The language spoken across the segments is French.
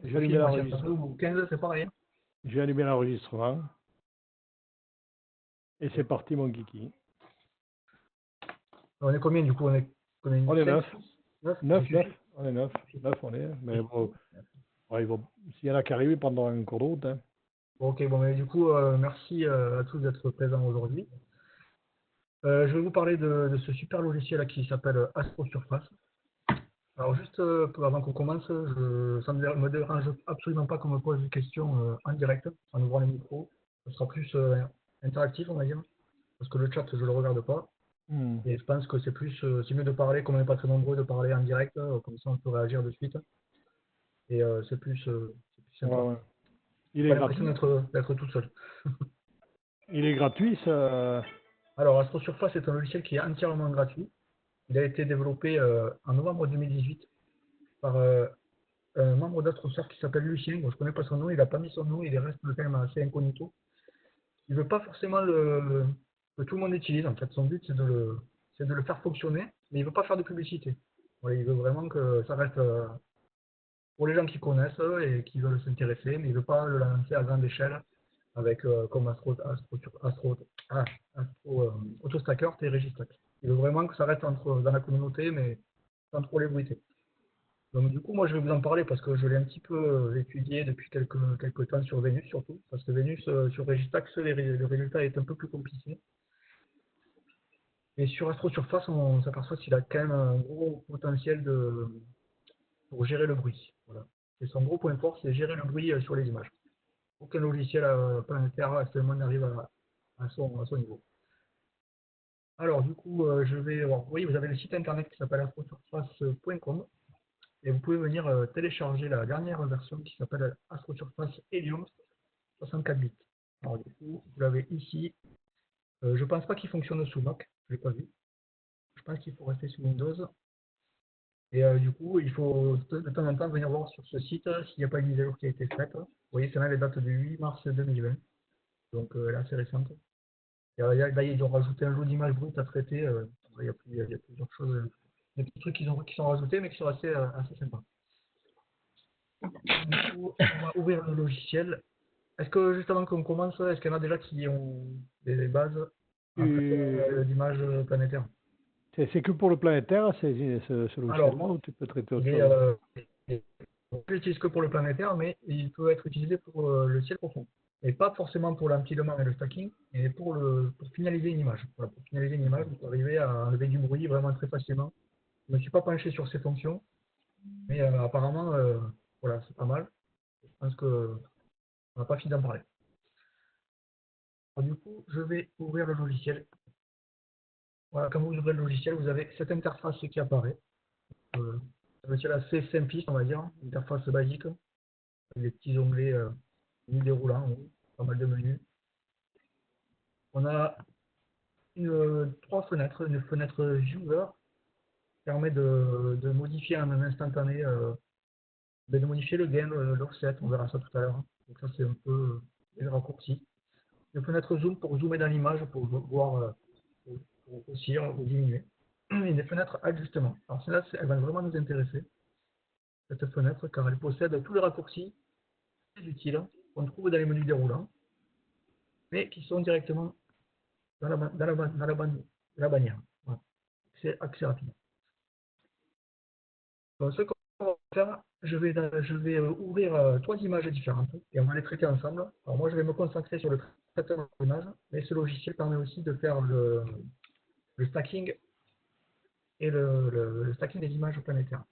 J'ai allumé Ou 15, c'est pareil. J'ai allumé l'enregistrement. Et c'est parti, mon kiki. On est combien du coup? On est 9. 9. 9. On est 9. 9, on est. Mais bon, ouais, s'il y en a qui arrivent, ils prendront un cours de route. Hein. Ok, bon, mais du coup, merci à tous d'être présents aujourd'hui. Je vais vous parler de ce super logiciel là, qui s'appelle AstroSurface. Alors juste avant qu'on commence, ça ne me dérange absolument pas qu'on me pose des questions en direct, en ouvrant les micros. Ce sera plus interactif, on va dire, parce que le chat, je ne le regarde pas. Et je pense que c'est mieux de parler, comme on n'est pas très nombreux, de parler en direct, comme ça on peut réagir de suite. Et c'est plus sympa. Ouais. Il J'ai est pas l'impression gratuit. d'être tout seul. Il est gratuit, ça. Alors, AstroSurface est un logiciel qui est entièrement gratuit. Il a été développé en novembre 2018 par un membre d'AstroSurf qui s'appelle Lucien. Bon, je ne connais pas son nom, il n'a pas mis son nom, il reste quand même assez incognito. Il ne veut pas forcément que tout le monde utilise. En fait, son but, c'est de le faire fonctionner, mais il ne veut pas faire de publicité. Voilà, il veut vraiment que ça reste pour les gens qui connaissent et qui veulent s'intéresser, mais il ne veut pas le lancer à grande échelle avec comme AutoStacker et Registack. Il veut vraiment que ça reste dans la communauté, mais sans trop l'ébruiter. Donc du coup, moi je vais vous en parler parce que je l'ai un petit peu étudié depuis quelques temps sur Venus surtout, parce que Venus sur Registack, le résultat est un peu plus compliqué. Et sur AstroSurface, on s'aperçoit qu'il a quand même un gros potentiel pour gérer le bruit. Voilà. Et son gros point fort, c'est gérer le bruit sur les images. Aucun logiciel planétaire actuellement n'arrive à son niveau. Alors du coup, oui, vous avez le site internet qui s'appelle astrosurface.com et vous pouvez venir télécharger la dernière version qui s'appelle AstroSurface Helium 64 bits. Alors du coup, vous l'avez ici. Je ne pense pas qu'il fonctionne sous Mac, je ne l'ai pas vu. Je pense qu'il faut rester sous Windows. Et du coup, il faut de temps en temps venir voir sur ce site s'il n'y a pas une mise à jour qui a été faite. Vous voyez, c'est là les dates du 8 mars 2020. Donc elle est assez récente. Là, ils ont rajouté un lot d'images brutes à traiter. Il y a plusieurs choses, des petits trucs qui sont rajoutés, mais qui sont assez sympas. Du coup, on va ouvrir le logiciel. Est-ce que juste avant qu'on commence, est-ce qu'il y en a déjà qui ont des bases en traitement d'images planétaires? C'est que pour le planétaire, ce logiciel-là, Alors, ou tu peux traiter autre il est, chose? on peut l'utiliser que pour le planétaire, mais il peut être utilisé pour le ciel profond. Et pas forcément pour l'empilement et le stacking, mais pour finaliser une image. Voilà, pour finaliser une image, vous pouvez arriver à enlever du bruit vraiment très facilement. Je ne me suis pas penché sur ces fonctions, mais apparemment, voilà, c'est pas mal. Je pense qu'on n'a pas fini d'en parler. Alors, du coup, je vais ouvrir le logiciel. Voilà, quand vous ouvrez le logiciel, vous avez cette interface qui apparaît. C'est assez simpliste, on va dire, une interface basique, avec des petits onglets menus déroulants, pas mal de menus. On a trois fenêtres. Une fenêtre Viewer qui permet de modifier en un instantané, de modifier le gain, l'offset, on verra ça tout à l'heure. Donc ça c'est un peu les raccourcis. Une fenêtre Zoom pour zoomer dans l'image, pour voir, pour grossir ou diminuer. Et des fenêtres ajustement. Alors celle-là, elle va vraiment nous intéresser, cette fenêtre, car elle possède tous les raccourcis très utiles qu'on trouve dans les menus déroulants, mais qui sont directement dans la bannière. Voilà. C'est accès rapide. Donc, ce qu'on va faire, je vais ouvrir trois images différentes et on va les traiter ensemble. Alors moi, je vais me concentrer sur le traitement d'images, mais ce logiciel permet aussi de faire le stacking et le stacking des images planétaires.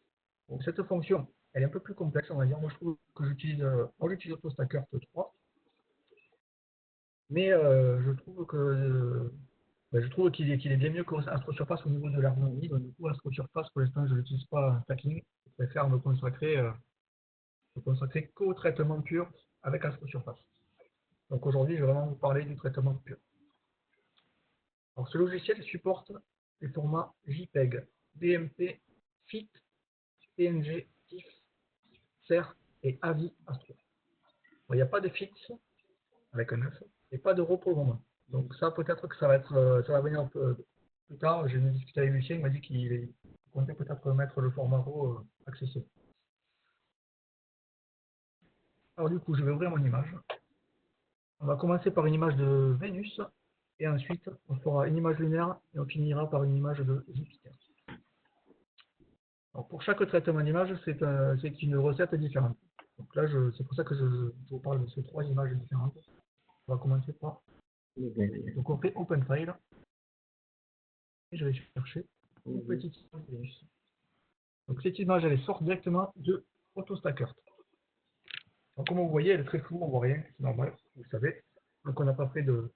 Donc cette fonction, elle est un peu plus complexe, on va dire. Moi, je trouve que j'utilise AutoStacker 3, mais je trouve qu'il est bien mieux qu'AstroSurface au niveau de l'ergonomie. Donc du coup, AstroSurface, pour l'instant, je ne l'utilise pas en stacking. Je préfère me consacrer qu'au traitement pur avec AstroSurface. Donc aujourd'hui, je vais vraiment vous parler du traitement pur. Alors ce logiciel supporte les formats JPEG, BMP, FIT, PNG, TIFF, CER et AVI Astro. Il n'y a pas de FIT avec un F et pas de recouvrement. Donc ça, peut-être que ça va venir un peu plus tard. J'ai discuté avec Lucien, il m'a dit qu'il comptait peut-être mettre le format RAW accessible. Alors du coup, je vais ouvrir mon image. On va commencer par une image de Vénus, et ensuite on fera une image lunaire, et on finira par une image de Jupiter. Alors, pour chaque traitement d'image, c'est une recette différente. Donc là, c'est pour ça que je vous parle de ces 3 images différentes. On va commencer par... Donc on fait Open File, et je vais chercher une petite image de Vénus. Donc cette image, elle sort directement de AutoStacker. Donc comme vous voyez, elle est très floue, on ne voit rien, c'est normal, vous le savez. Donc on n'a pas fait de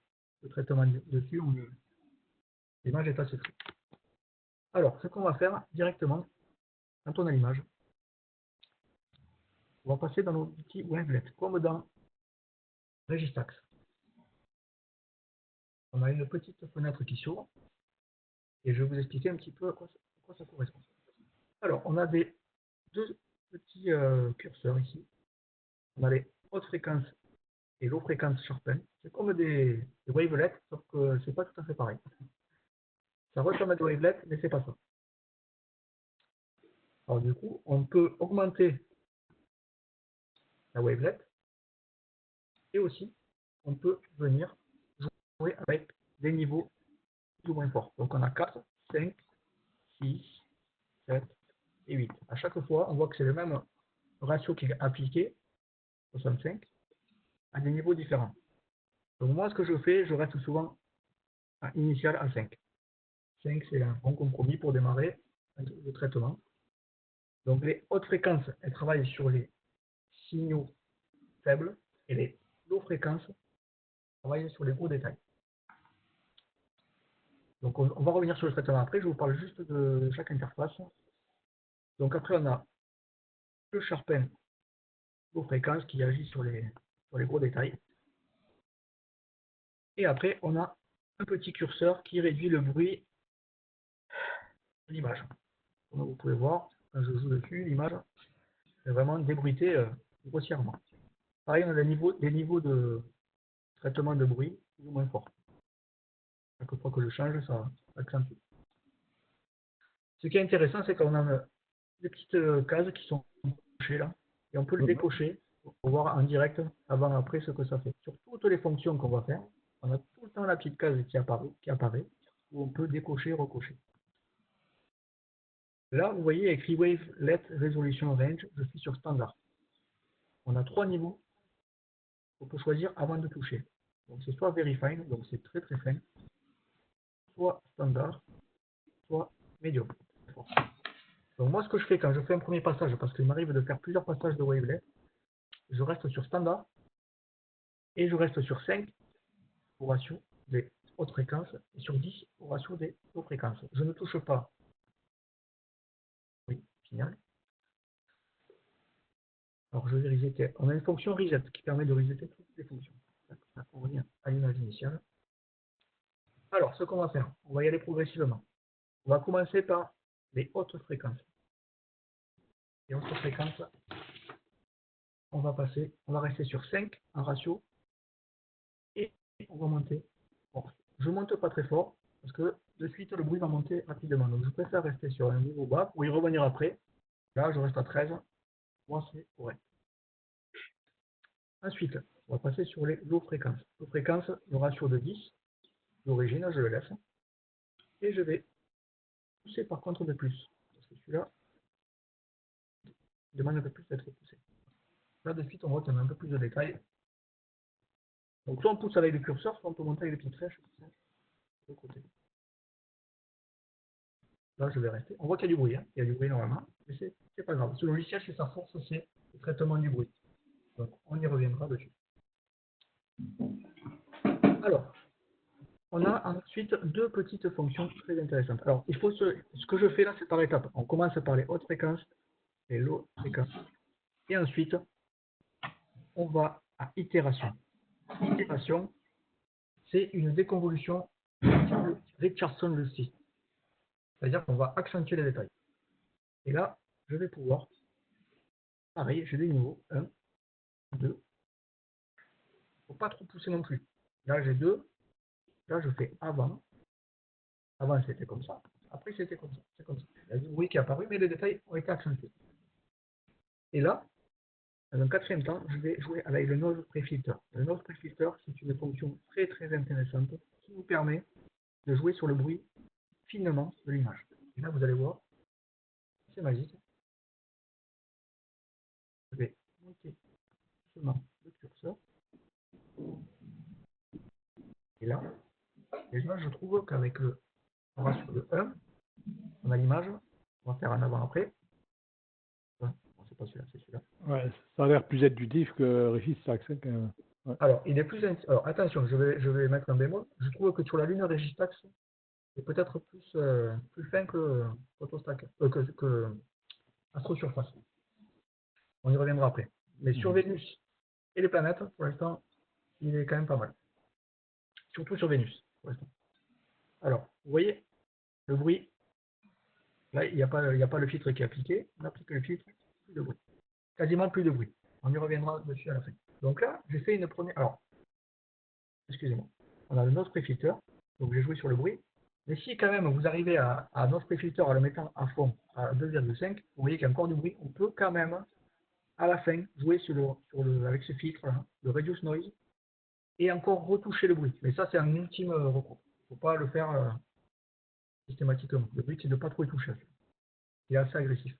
traitement dessus, l'image est assez floue. Alors, ce qu'on va faire directement, quand on a l'image, on va passer dans nos outils Wavelet, comme dans Registax. On a une petite fenêtre qui s'ouvre, et je vais vous expliquer un petit peu à quoi ça correspond. Alors, on a deux petits curseurs ici. On a les hautes fréquences et low fréquences sharpen. C'est comme des wavelets, sauf que c'est pas tout à fait pareil. Ça ressemble à des wavelets, mais c'est pas ça. Alors du coup, on peut augmenter la wavelet et aussi on peut venir jouer avec des niveaux plus ou moins forts. Donc on a 4, 5, 6, 7 et 8. À chaque fois, on voit que c'est le même ratio qui est appliqué, 65, à des niveaux différents. Donc moi, ce que je fais, je reste souvent à initial à 5. 5, c'est un bon compromis pour démarrer le traitement. Donc les hautes fréquences, elles travaillent sur les signaux faibles et les low fréquences travaillent sur les gros détails. Donc on va revenir sur le traitement après, je vous parle juste de chaque interface. Donc après on a le sharpen low fréquences qui agit sur les gros détails. Et après on a un petit curseur qui réduit le bruit de l'image. Comme vous pouvez voir, quand je joue dessus, l'image est vraiment débruitée grossièrement. Pareil, on a des niveaux de traitement de bruit plus ou moins forts. Chaque fois que je change, ça accentue. Ce qui est intéressant, c'est qu'on a des petites cases qui sont cochées là, et on peut le décocher pour voir en direct, avant et après, ce que ça fait. Sur toutes les fonctions qu'on va faire, on a tout le temps la petite case qui apparaît où on peut décocher et recocher. Là, vous voyez écrit Wavelet Resolution Range, je suis sur standard. On a 3 niveaux qu'on peut choisir avant de toucher. Donc c'est soit Very Fine, donc c'est très très fin, soit standard, soit medium. Donc moi ce que je fais quand je fais un premier passage, parce qu'il m'arrive de faire plusieurs passages de wavelet, je reste sur standard et je reste sur 5 au ratio des hautes fréquences et sur 10 au ratio des hautes fréquences. Je ne touche pas. Oui, final. Alors je vais resetter. On a une fonction reset qui permet de resetter toutes les fonctions. On revient à l'image initiale. Alors ce qu'on va faire, on va y aller progressivement. On va commencer par les hautes fréquences. Les hautes fréquences, on va rester sur 5 en ratio et on va monter. Bon, je ne monte pas très fort parce que de suite le bruit va monter rapidement. Donc je préfère rester sur un niveau bas pour y revenir après. Là, je reste à 13. Moi, c'est correct. Ensuite, on va passer sur les low fréquences. Low fréquences, le ratio de 10. D'origine, je le laisse. Et je vais pousser par contre de plus. Parce que celui-là demande un peu plus d'être poussé. Là, de suite, on voit qu'on a un peu plus de détails. Donc, soit on pousse avec le curseur, soit on peut monter avec les petites flèches. De côté. Là, je vais rester. On voit qu'il y a du bruit. Hein. Il y a du bruit normalement. Mais c'est pas grave. Ce logiciel, c'est sa force, c'est le traitement du bruit. Donc, on y reviendra dessus. Alors, on a ensuite 2 petites fonctions très intéressantes. Alors, ce que je fais là, c'est par étapes. On commence par les hautes fréquences et low fréquences. Et ensuite, on va à itération. Itération, c'est une déconvolution de Richardson-Lucy. C'est-à-dire qu'on va accentuer les détails. Et là, je vais pouvoir, pareil, j'ai des niveaux, 1, 2. Il ne faut pas trop pousser non plus. Là, j'ai 2. Là, je fais avant. Avant, c'était comme ça. Après, c'était comme ça. C'est comme ça. Il y a du bruit qui est apparu, mais les détails ont été accentués. Et là, Dans un quatrième temps, je vais jouer avec le Noise Prefilter. Le Noise Prefilter, c'est une fonction très très intéressante qui nous permet de jouer sur le bruit finement de l'image. Et là, vous allez voir, c'est magique. Je vais monter doucement le curseur. Et là, déjà, je trouve qu'avec le ratio de 1, on a l'image. On va faire un avant-après. Bon, c'est pas celui-là, c'est celui-là. Ouais, ça a l'air plus intuitif que Régis Saxon quand même. Ouais. Alors, il est plus. Alors, attention, je vais mettre un bémol. Je trouve que sur la Lune Registax, c'est peut-être plus fin que Photostack, que AstroSurface. On y reviendra après. Mais sur Vénus et les planètes, pour l'instant, il est quand même pas mal. Surtout sur Vénus, pour l'instant. Alors, vous voyez, le bruit, là, il n'y a pas le filtre qui est appliqué. On applique le filtre, plus de bruit. Quasiment plus de bruit. On y reviendra dessus à la fin. Donc là, j'ai fait une première. Alors, excusez-moi. On a le Noise Prefilter. Donc j'ai joué sur le bruit. Mais si quand même vous arrivez à Noise Prefilter en le mettant à fond à 2,5, vous voyez qu'il y a encore du bruit. On peut quand même, à la fin, jouer avec ce filtre, hein, le Reduce Noise, et encore retoucher le bruit. Mais ça, c'est un ultime recours. Il ne faut pas le faire systématiquement. Le but, c'est de ne pas trop y toucher. Il est assez agressif.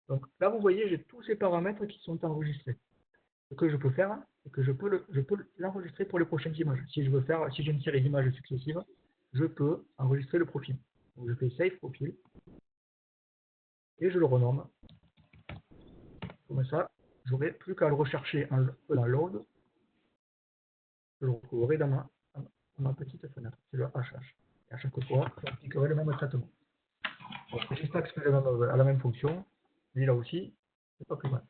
Donc là, vous voyez, j'ai tous ces paramètres qui sont enregistrés. Ce que je peux faire, c'est que je peux l'enregistrer pour les prochaines images. Si j'ai une série d'images successives, je peux enregistrer le profil. Donc je fais Save Profil et je le renomme. Comme ça, j'aurai plus qu'à le rechercher dans Load. Je le retrouverai dans ma petite fenêtre. C'est le HH. Et à chaque fois, j'appliquerai le même traitement. Registax fait a la même fonction. Lui là aussi, c'est pas plus mal.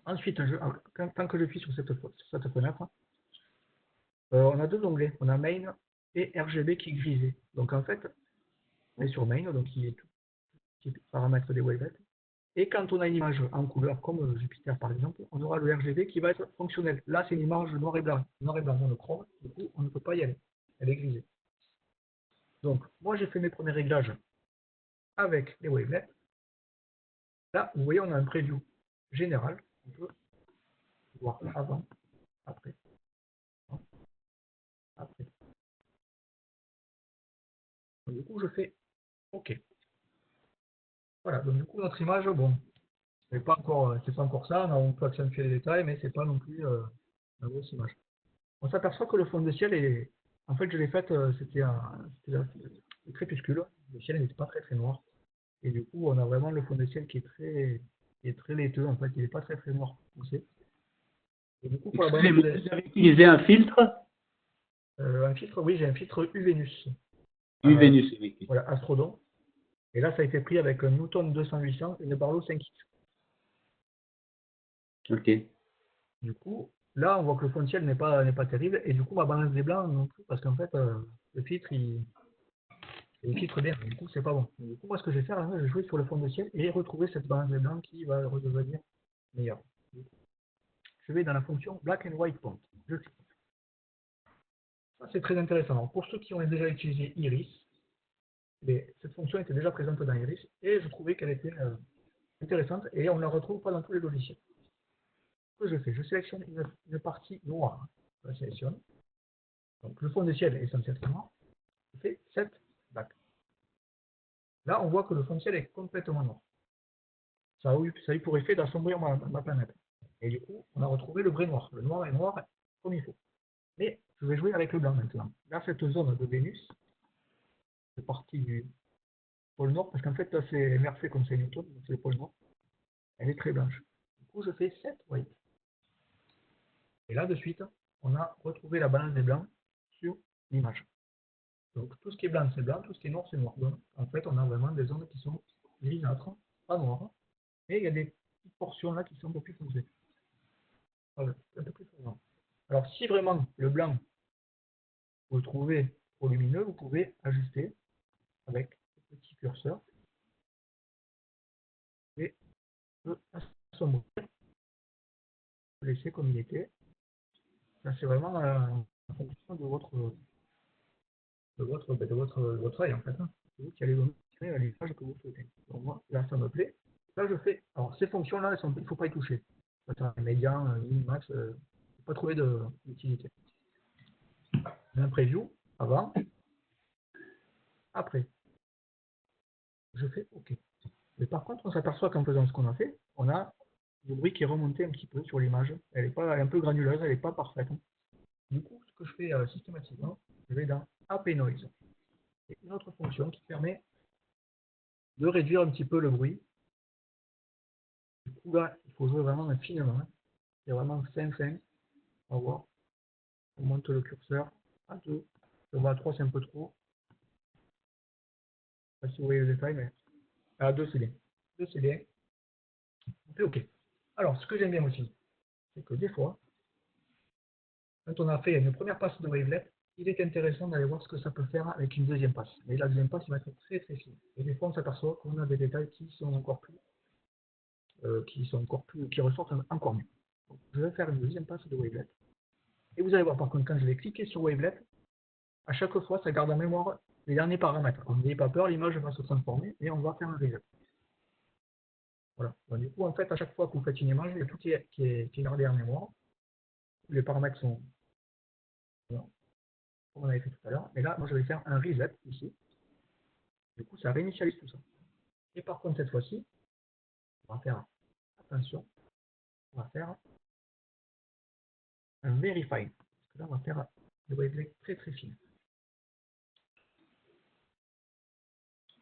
Ensuite, tant que je suis sur cette fenêtre, on a deux onglets. On a Main et RGB qui est grisé. Donc en fait, on est sur Main, donc qui est tout qui paramètre des wavelets. Et quand on a une image en couleur, comme Jupiter par exemple, on aura le RGB qui va être fonctionnel. Là, c'est une image noir et blanc. Noir et blanc monochrome, du coup, on ne peut pas y aller. Elle est grisée. Donc, moi, j'ai fait mes premiers réglages avec les wavelets. Là, vous voyez, on a un preview général. On peut voir avant, après, après. Donc, du coup, je fais OK. Voilà, donc du coup, notre image, bon, c'est pas encore ça. On peut accentuer les détails, mais c'est pas non plus la grosse image. On s'aperçoit que le fond de ciel est. En fait, je l'ai fait, c'était le crépuscule. Le ciel n'était pas très très noir. Et du coup, on a vraiment le fond de ciel qui est très laiteux. En fait, il n'est pas très très noir foncé. Et du coup, pour la balance, vous avez utilisé un filtre un filtre, oui, j'ai un filtre Uvenus. Uvenus, oui. Voilà, Astrodon. Et là, ça a été pris avec un Newton 200-800 et une Barlow 5X. Ok. Du coup, là, on voit que le fond de ciel n'est pas terrible. Et du coup, ma balance des blancs non plus, parce qu'en fait, le filtre, il filtre bien. Du coup, c'est pas bon. Du coup, moi, ce que je vais faire, je vais jouer sur le fond de ciel et retrouver cette balance des blancs qui va redevenir meilleure. Je vais dans la fonction Black and White Point. Je clique. Ça, c'est très intéressant. Alors, pour ceux qui ont déjà utilisé Iris, cette fonction était déjà présente dans Iris et je trouvais qu'elle était intéressante et on ne la retrouve pas dans tous les logiciels. Ce que je fais, je sélectionne une partie noire. Je la sélectionne. Donc, le fond de ciel est censé être noir. Je fais Set Black. Là, on voit que le fond de ciel est complètement noir. Ça a eu pour effet d'assombrir ma planète. Et du coup, on a retrouvé le vrai noir. Le noir est noir comme il faut. Mais je vais jouer avec le blanc maintenant. Là, cette zone de Vénus, c'est partie du pôle nord, parce qu'en fait, là, c'est MRC comme c'est Newton, donc c'est le pôle nord. Elle est très blanche. Du coup, je fais 7 white. Et là, de suite, on a retrouvé la balance des blancs sur l'image. Donc, tout ce qui est blanc, c'est blanc, tout ce qui est noir, c'est noir. Donc, en fait, on a vraiment des zones qui sont grisâtres, pas noires. Et il y a des petites portions là qui sont un peu plus foncées. Voilà, un peu plus foncées. Alors, si vraiment le blanc, vous le trouvez trop lumineux, vous pouvez ajuster avec le petit curseur et le assombrir, le laisser comme il était. Ça, c'est vraiment en fonction de votre œil en fait. Hein. C'est vous qui allez vous tirer l'image que vous souhaitez. Donc moi, là, ça me plaît. Là, je fais. Alors, ces fonctions-là, il ne faut pas y toucher. Attends, médian, max, pas trouvé d'utilité. Un preview, avant, après. Je fais OK. Mais par contre, on s'aperçoit qu'en faisant ce qu'on a fait, on a le bruit qui est remonté un petit peu sur l'image. Elle est un peu granuleuse, elle n'est pas parfaite. Du coup, ce que je fais systématiquement, je vais dans AP Noise. C'est une autre fonction qui permet de réduire un petit peu le bruit. Du coup, là, il faut jouer vraiment finement. C'est vraiment fin. On va voir. On monte le curseur à 2. On va à 3, c'est un peu trop. Je ne sais pas si vous voyez le détail, mais à 2, c'est bien. 2, c'est bien. On fait OK. Alors, ce que j'aime bien aussi, c'est que des fois, quand on a fait une première passe de wavelet, il est intéressant d'aller voir ce que ça peut faire avec une deuxième passe. Mais la deuxième passe, il va être très fine. Et des fois, on s'aperçoit qu'on a des détails qui sont encore plus, qui ressortent encore mieux. Donc, je vais faire une deuxième passe de wavelet. Et vous allez voir, par contre, quand je vais cliquer sur wavelet, à chaque fois, ça garde en mémoire les derniers paramètres. Donc, n'ayez pas peur, l'image va se transformer et on va faire un reset. Voilà. Donc, du coup, en fait, à chaque fois que vous faites une image, il y a tout qui est gardé en mémoire. Les paramètres sont comme on avait fait tout à l'heure. Et là, moi, je vais faire un reset ici. Du coup, ça réinitialise tout ça. Et par contre, cette fois-ci, on va faire, attention, on va faire un verify. Parce que là, on va faire le wavelet très fine.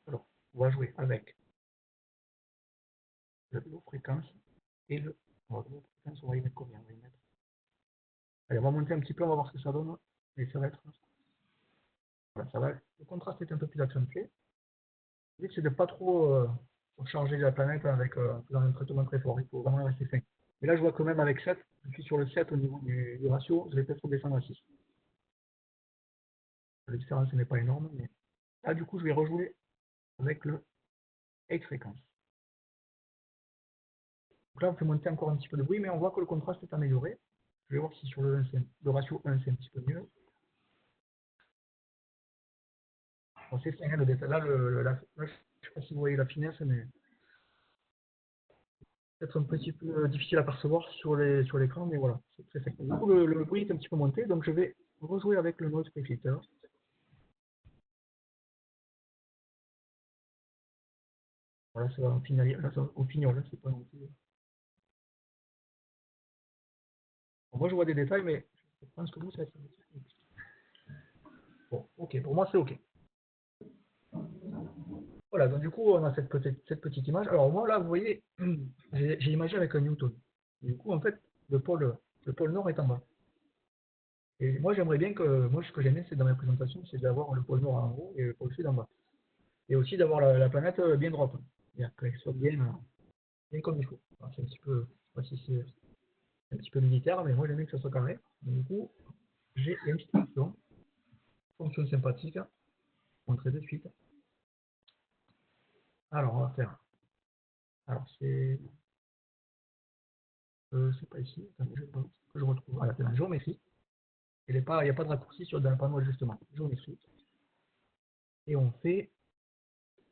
Alors, on va jouer avec le low fréquence et le low fréquence. On va y mettre combien? On va y mettre. Allez, on va monter un petit peu, on va voir ce que ça donne. Et ça va être. Voilà, ça va. Le contraste est un peu plus accentué. L'idée, c'est de ne pas trop charger la planète avec dans un traitement très fort. Il faut vraiment rester fin. Mais là, je vois quand même avec 7, je suis sur le 7 au niveau du ratio, je vais peut-être redescendre à 6. La différence n'est pas énorme, mais là, du coup, je vais rejouer avec le X-fréquence. Donc là, on fait monter encore un petit peu de bruit, mais on voit que le contraste est amélioré. Je vais voir si sur le ratio 1, c'est un petit peu mieux. Bon, c'est fin, le détail. Là, là, je ne sais pas si vous voyez la finesse, mais peut-être un petit peu difficile à percevoir sur l'écran, mais voilà, c'est très sec. Du coup, le bruit est un petit peu monté, donc je vais rejouer avec le noise filter. Voilà, ça va en finaliser, là, au fignol, c'est pas non plus. Bon, moi, je vois des détails, mais je pense que vous, ça va être un petit peu compliqué. Bon, ok, pour moi, c'est ok. Voilà, donc du coup, on a cette petite image. Alors moi, là, vous voyez, j'ai imagé avec un Newton. Du coup, en fait, le pôle nord est en bas. Et moi, j'aimerais bien que, moi, ce que j'aime bien, c'est dans mes présentations, c'est d'avoir le pôle nord en haut et le pôle sud en bas. Et aussi d'avoir la planète bien droite. C'est-à-dire qu'elle soit bien comme il faut. C'est un petit peu, je sais pas si c'est un petit peu militaire, mais moi, j'aime bien que ça soit carré. Donc, du coup, j'ai une petite fonction sympathique. Je vais montrer de suite. Alors, on va faire. Alors, c'est pas ici. Attendez, que je retrouve. Voilà, c'est la géométrie. Il n'y a pas de raccourci dans le panneau d'ajustement. Géométrie. Et on fait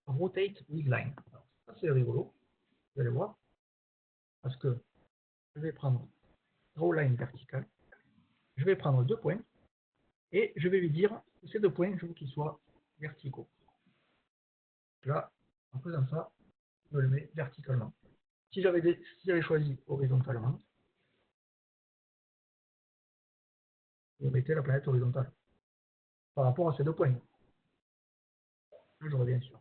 rotate with line. Alors, ça, c'est rigolo. Vous allez voir. Parce que je vais prendre draw line verticale. Je vais prendre 2 points. Et je vais lui dire que ces 2 points, je veux qu'ils soient verticaux. Là, en faisant ça, je le mets verticalement. Si j'avais choisi horizontalement, je mettais la planète horizontale par rapport à ces 2 points. Là, je reviens sur.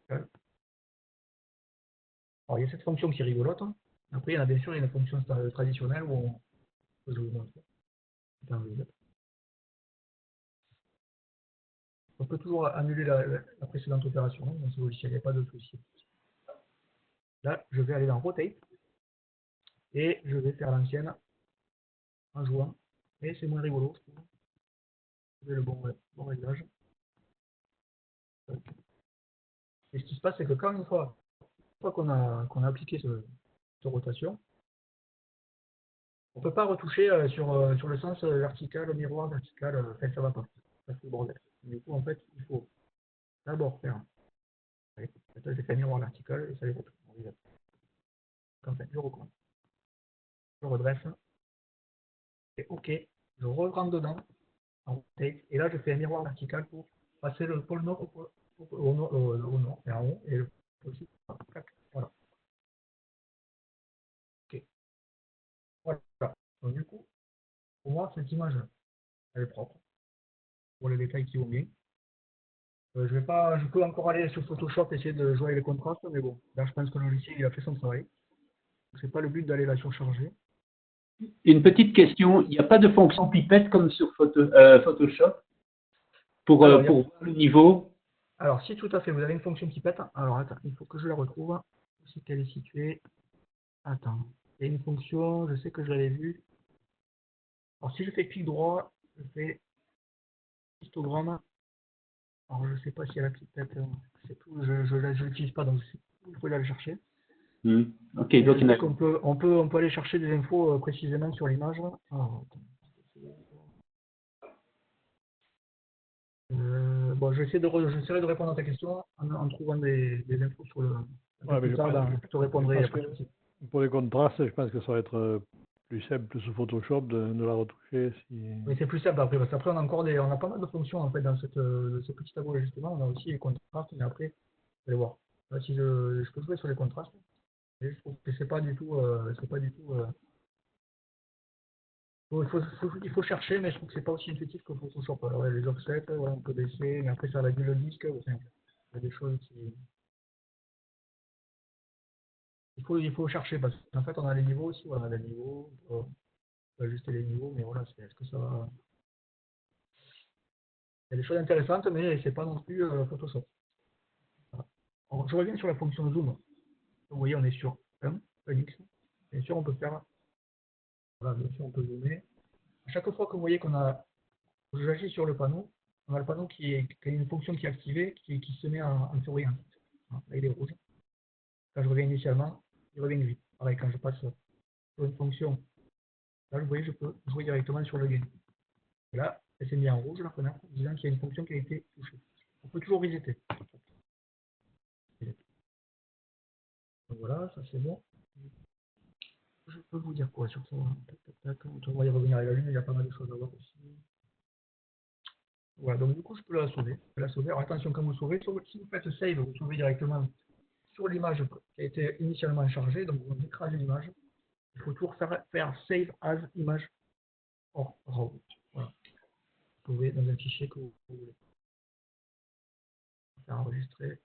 Alors, il y a cette fonction qui est rigolote. Après, il y en a bien sûr une fonction traditionnelle où je vais vous montrer. On peut toujours annuler la précédente opération dans ce logiciel, il n'y a pas de souci. Là, je vais aller dans Rotate et je vais faire l'ancienne en jouant. Et c'est moins rigolo, je trouve. J'ai le bon réglage. Et ce qui se passe, c'est que quand une fois qu'on a appliqué cette rotation, on ne peut pas retoucher sur le sens vertical, miroir, vertical, ça ne va pas. Ça c'est le bordel. Du coup, en fait, il faut d'abord faire. J'ai fait un miroir vertical et ça les retouche. Comme ça, je recommence. Je redresse. Et OK. Je rentre dedans. En rotate. Et là, je fais un miroir vertical pour passer le pôle nord au nord et en haut. Et le pôle sud. Voilà. OK. Voilà. Donc, du coup, pour moi, cette image, elle est propre. Pour les détails qui vont bien. Je peux encore aller sur Photoshop, essayer de jouer avec les contrastes, mais bon, là je pense que le logiciel il a fait son travail. C'est pas le but d'aller la surcharger. Une petite question, il n'y a pas de fonction pipette comme sur Photoshop pour Alors, voir le niveau? alors, si tout à fait, vous avez une fonction pipette. Alors attends, il faut que je la retrouve. Où c'est qu'elle est située? Attends, il y a une fonction, je sais que je l'avais vue. Alors si je fais clic droit, je fais histogramme. Alors je sais pas si elle a pipette, c'est tout, je l'utilise pas, donc il faut aller la chercher. Ok, Et donc je il y en sais a. qu'on peut aller chercher des infos précisément sur l'image. Alors, bon, j'essaierai de répondre à ta question en trouvant des infos sur le. Ouais, mais Plus tard, je te répondrai. pense que pour les contrastes, je pense que ça va être plus simple sous Photoshop de la retoucher. Mais c'est plus simple après, parce qu'après on a pas mal de fonctions en fait dans ce petit tableau d'ajustement. On a aussi les contrastes, mais après, vous allez voir. Là, si je peux jouer sur les contrastes, mais je trouve que c'est pas du tout, il faut chercher, mais je trouve que c'est pas aussi intuitif que Photoshop. Alors, les offsets, ouais, on peut baisser, mais après ça réduit le disque. Enfin, il y a des choses qui. Il faut chercher parce qu'en fait on a les niveaux aussi, voilà, on a les niveaux, on peut ajuster les niveaux, mais voilà, est-ce que ça va. Il y a des choses intéressantes, mais c'est pas non plus Photoshop. Voilà. Alors, je reviens sur la fonction zoom. Vous voyez, on est sur 1 X. Bien sûr, on peut faire. Voilà, bien sûr, on peut zoomer. À chaque fois que vous voyez j'agis sur le panneau, on a le panneau qui a une fonction qui est activée, qui se met en souriant. Voilà, là, il est rouge. Quand je reviens initialement, il revient vite. Pareil, quand je passe sur une fonction, là, vous voyez, je peux jouer directement sur le gain. Et là, elle s'est mise en rouge, la fenêtre, disant qu'il y a une fonction qui a été touchée. On peut toujours resetter. Donc voilà, ça c'est bon. Je peux vous dire quoi sur ça? On va y revenir à la lune, il y a pas mal de choses à voir aussi. Voilà, donc du coup, je peux la sauver. Alors attention, quand vous sauvez, si vous faites save, vous sauvez directement sur l'image qui a été initialement chargée, donc vous écrasez l'image. Il faut toujours faire save as image or raw. Voilà. Vous pouvez dans un fichier que vous voulez faire enregistrer.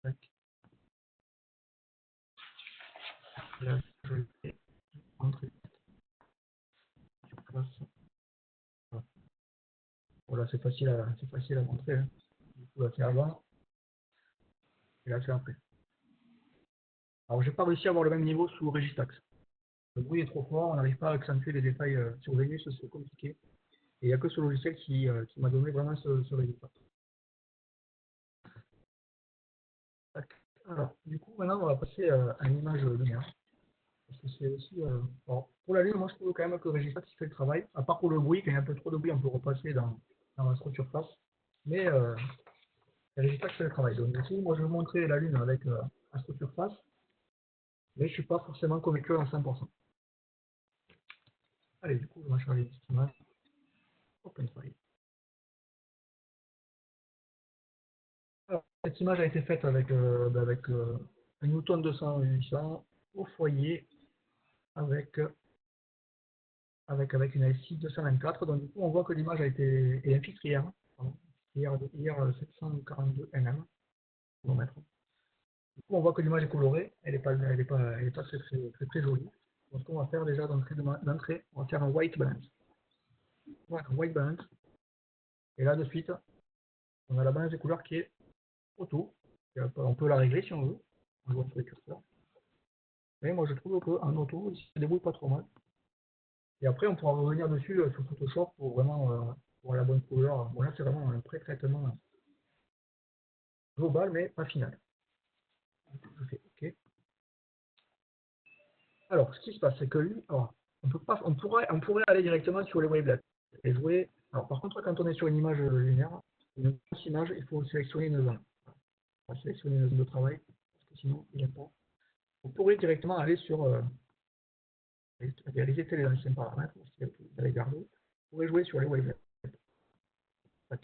Tac. Là, je vais entrer sur place. Voilà, voilà c'est facile à montrer. Hein. Du coup, là, c'est avant et là, c'est après. Alors, j'ai pas réussi à avoir le même niveau sous Registax. Le bruit est trop fort, on n'arrive pas à accentuer les détails sur Venus, c'est compliqué. Et il n'y a que ce logiciel qui m'a donné vraiment ce résultat. Alors, du coup, maintenant, on va passer à une image linéaire. Parce que c'est aussi. Alors, pour la lune, moi, je trouve quand même que Registax fait le travail. À part pour le bruit, quand il y a un peu trop de bruit, on peut repasser dans la structure face. Mais Registax fait le travail. Donc, du coup, moi, je vais vous montrer la lune avec la structure face. Mais je ne suis pas forcément convaincu à 100%. Allez, du coup, je vais charger une petite image. Open file. Alors, cette image a été faite avec un Newton 200-800 au foyer avec une LC 224. Donc, du coup, on voit que l'image a été et un filtre IR, IR 742 nm. Du coup, on voit que l'image est colorée, elle n'est pas très jolie. Donc, ce qu'on va faire déjà d'entrée, on va faire un white balance. Voilà, un white balance. Et là, de suite, on a la balance des couleurs qui est auto. On peut la régler si on veut. On le voit sur les curseurs. Mais moi, je trouve qu'en auto, il se débrouille pas trop mal. Et après, on pourra revenir dessus sur Photoshop pour vraiment pour la bonne couleur. Bon, là, c'est vraiment un pré-traitement global, mais pas final. Je fais OK. Alors, ce qui se passe, c'est que lui, alors, on pourrait aller directement sur les wavelets et jouer Alors, par contre, quand on est sur une image linéaire, une grosse image, il faut sélectionner une zone. On va sélectionner une zone de travail, parce que sinon, il n'y a pas. On pourrait directement aller sur resetter les anciens paramètres, si vous allez garder. Vous pourrez jouer sur les wavelets. Vous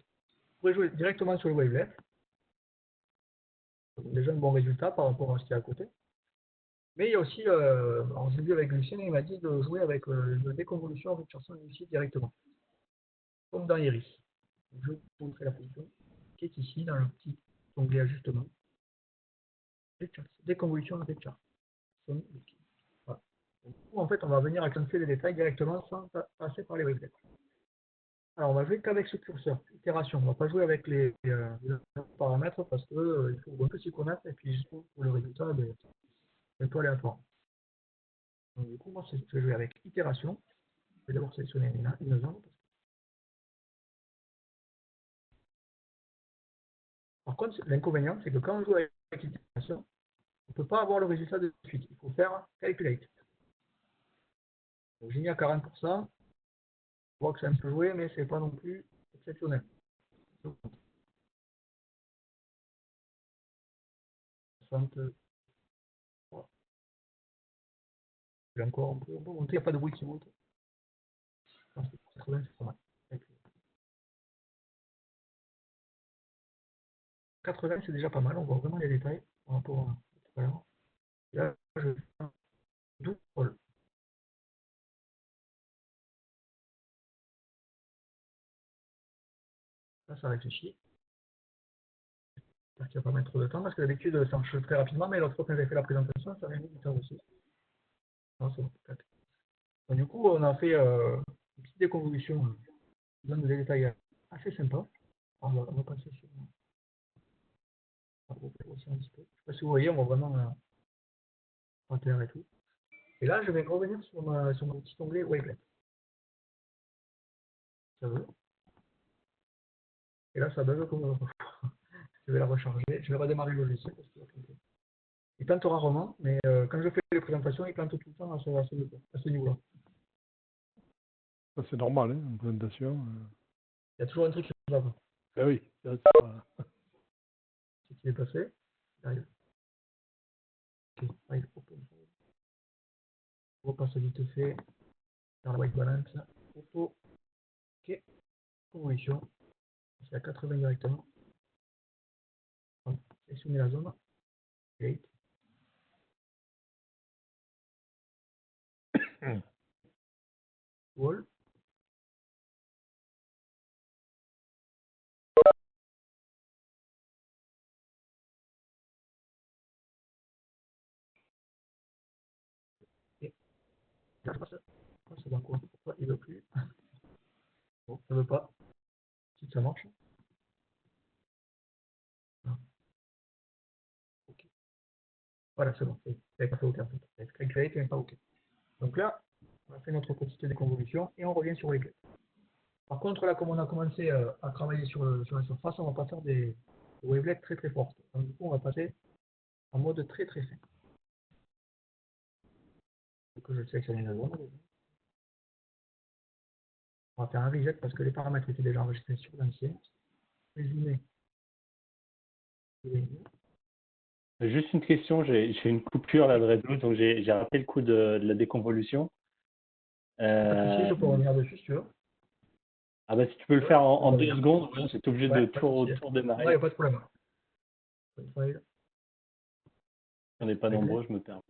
pourrez jouer directement sur les wavelets. Déjà un bon résultat par rapport à ce qu'il y a à côté. Mais il y a aussi, alors j'ai vu avec Lucien, il m'a dit de jouer avec le déconvolution avec Richardson ici directement, comme dans Iris. Donc, je vais vous montrer la position qui est ici dans le petit onglet ajustement. Déconvolution avec Richardson. Voilà. Donc, en fait, on va venir accentuer les détails directement sans passer par les wavelets. Alors, on va jouer qu'avec ce curseur, itération. On ne va pas jouer avec les paramètres parce qu'il faut un peu s'y connaître et puis pour le résultat, c'est un peu aléatoire. Donc, du coup, moi, je vais jouer avec itération. Je vais d'abord sélectionner une zone. Par contre, l'inconvénient, c'est que quand on joue avec itération, on ne peut pas avoir le résultat de suite. Il faut faire calculate. Donc, j'ai mis à 40%. Je vois que c'est un peu joué, mais ce n'est pas non plus exceptionnel. J'ai encore un peu monté, il n'y a pas de bruit qui monte. 80, c'est pas mal. 80, c'est déjà pas mal, on voit vraiment les détails par rapport à tout à l'heure. Là, je vais faire un double roll. Là, ça réfléchit. J'espère qu'il ne va pas mettre trop de temps, parce que d'habitude, ça marche très rapidement, mais l'autre fois, quand j'ai fait la présentation, ça avait mis du temps aussi. Non, c'est bon, peut-être. Donc, du coup, on a fait une petite déconvolution qui donne des détails assez sympas. Alors, on va passer sur. On va aussi un petit peu. Je ne sais pas si vous voyez, on voit vraiment la terre et tout. Et là, je vais revenir sur mon petit onglet Wavelet. Ça veut. Et là, ça bug comme. Je vais la recharger. Je vais redémarrer le logiciel parce qu'il va planter. Il plante rarement, mais quand je fais les présentations, il plante tout le temps à ce niveau-là. Ça, c'est normal, hein, en présentation. Il y a toujours un truc qui ne va pas. Ben oui, c'est Ce qui est passé. Arrive. Ok, arrive. On repasse vite fait dans la white balance. Auto. Ok. Convolution. C'est à 80 directement. Sélectionner la zone. Gate. Wall. Et là, je passe. C'est dans quoi? Pourquoi il ne veut plus? Bon, ça ne veut pas. Si ça marche. Ah. Ok. Voilà, c'est bon. C'est pas fait OK en fait. Calculate, mais pas OK. Donc là, on a fait notre petite déconvolution et on revient sur les clés. Par contre, là, comme on a commencé à travailler sur la surface, on ne va pas faire des wavelets très très fortes. Donc du coup, on va passer en mode très très fin. Donc je sélectionne la zone. On va faire un reset parce que les paramètres étaient déjà enregistrés sur l'ancien. Résumer. Juste une question, j'ai une coupure là de réseau, donc j'ai raté le coup de la déconvolution. Je peux revenir dessus si tu veux. Ah bah si tu peux le faire en 2 secondes, ouais, c'est obligé de tout démarrer. Il n'y a pas de problème. On n'est pas nombreux, je me permets.